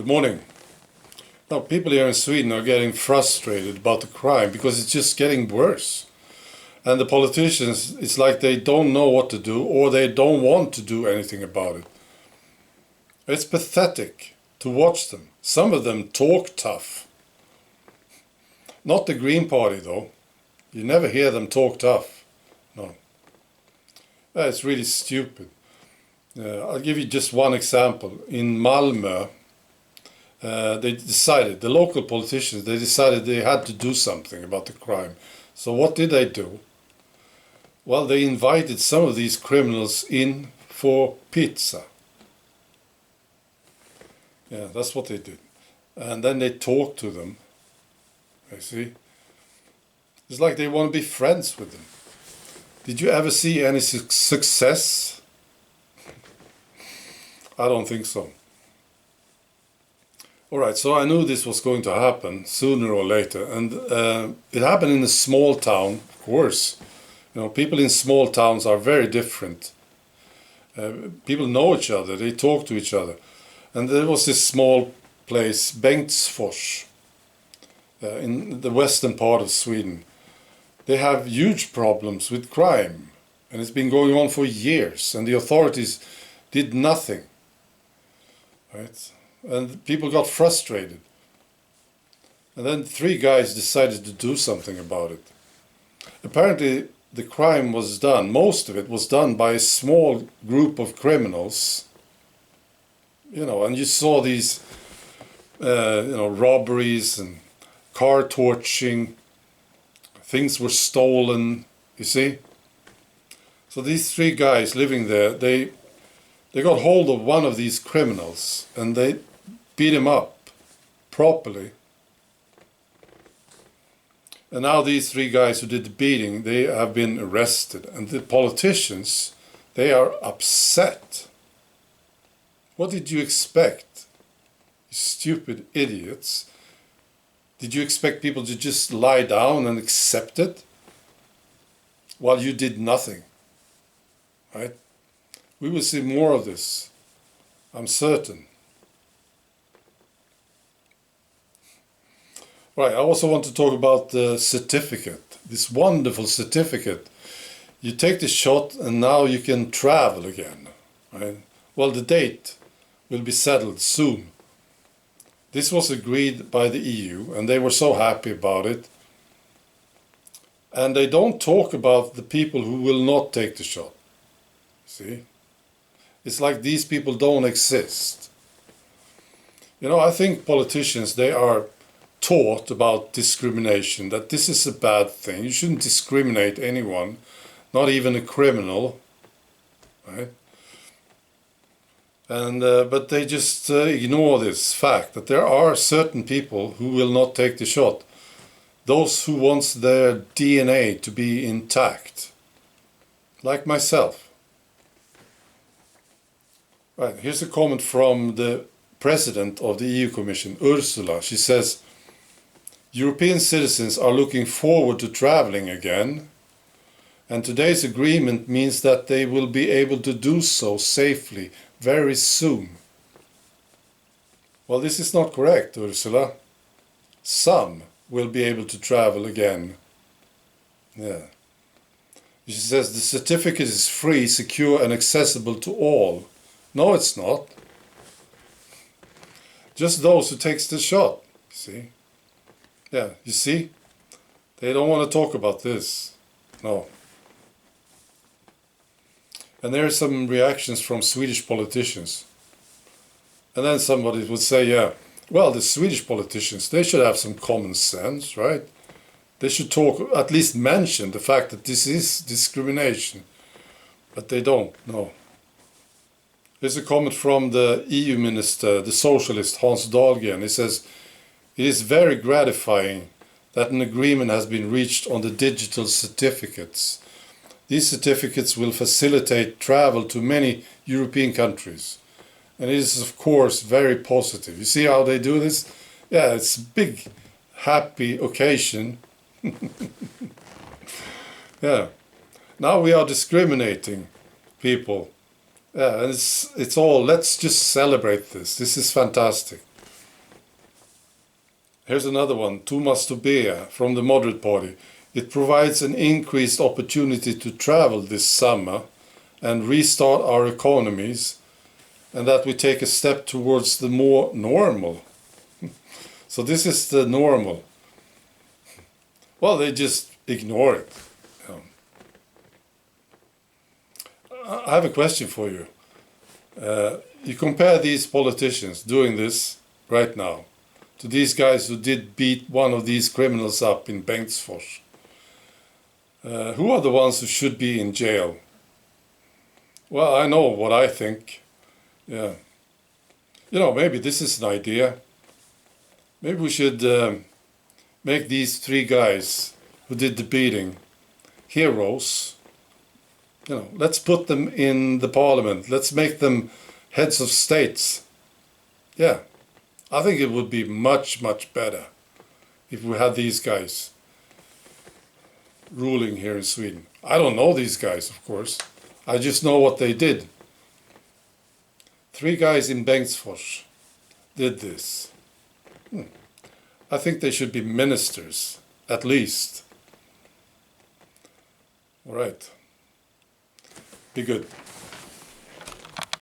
Good morning. Now, people here in Sweden are getting frustrated about the crime because it's just getting worse. And the politicians, it's like they don't know what to do or they don't want to do anything about it. It's pathetic to watch them. Some of them talk tough. Not the Green Party, though. You never hear them talk tough. No. It's really stupid. I'll give you just one example. In Malmö, the local politicians, they decided they had to do something about the crime. So what did they do? Well, they invited some of these criminals in for pizza. Yeah, that's what they did. And then they talked to them. You see? It's like they want to be friends with them. Did you ever see any success? I don't think so. Alright, so I knew this was going to happen sooner or later. And it happened in a small town, of course. You know, people in small towns are very different. People know each other, they talk to each other. And there was this small place, Bengtsfors, in the western part of Sweden. They have huge problems with crime. And it's been going on for years. And the authorities did nothing. Right? And people got frustrated. And then 3 guys decided to do something about it. Apparently, the crime was done, most of it was done by a small group of criminals. You know, and you saw these, robberies and car torching. Things were stolen, you see. So these 3 guys living there, they got hold of one of these criminals and they beat him up properly. And now these 3 guys who did the beating, they have been arrested. And the politicians, they are upset. What did you expect? You stupid idiots. Did you expect people to just lie down and accept it? While you did nothing. Right? We will see more of this. I'm certain. Right, I also want to talk about the certificate. This wonderful certificate. You take the shot and now you can travel again. Right? Well, the date will be settled soon. This was agreed by the EU and they were so happy about it. And they don't talk about the people who will not take the shot. See? It's like these people don't exist. You know, I think politicians, they are taught about discrimination, that this is a bad thing. You shouldn't discriminate anyone, not even a criminal, right? And but they just ignore this fact that there are certain people who will not take the shot. Those who want their DNA to be intact, like myself. Right, here's a comment from the President of the EU Commission, Ursula. She says, European citizens are looking forward to traveling again, and today's agreement means that they will be able to do so safely very soon. Well, this is not correct, Ursula. Some will be able to travel again. Yeah. She says the certificate is free, secure and accessible to all. No, it's not. Just those who takes the shot, see? Yeah, you see? They don't want to talk about this. No. And there are some reactions from Swedish politicians. And then somebody would say, yeah, well, the Swedish politicians, they should have some common sense, right? They should talk, at least mention the fact that this is discrimination. But they don't, no. Here's a comment from the EU minister, the socialist Hans Dahlgren. He says, it is very gratifying that an agreement has been reached on the digital certificates. These certificates will facilitate travel to many European countries. And it is, of course, very positive. You see how they do this? Yeah, it's a big, happy occasion. Yeah. Now we are discriminating people. Yeah, and it's all, let's just celebrate this. This is fantastic. Here's another one, Thomas Tobea from the Moderate Party. It provides an increased opportunity to travel this summer and restart our economies, and that we take a step towards the more normal. So this is the normal. Well, they just ignore it. I have a question for you. You compare these politicians doing this right now to these guys who did beat one of these criminals up in Bengtsfors. Who are the ones who should be in jail? Well, I know what I think. Yeah. You know, maybe this is an idea. Maybe we should make these three guys who did the beating heroes. You know, let's put them in the parliament. Let's make them heads of states. Yeah, I think it would be much, much better if we had these guys ruling here in Sweden. I don't know these guys, of course. I just know what they did. Three guys in Bengtsfors did this. I think they should be ministers, at least. All right. Be good.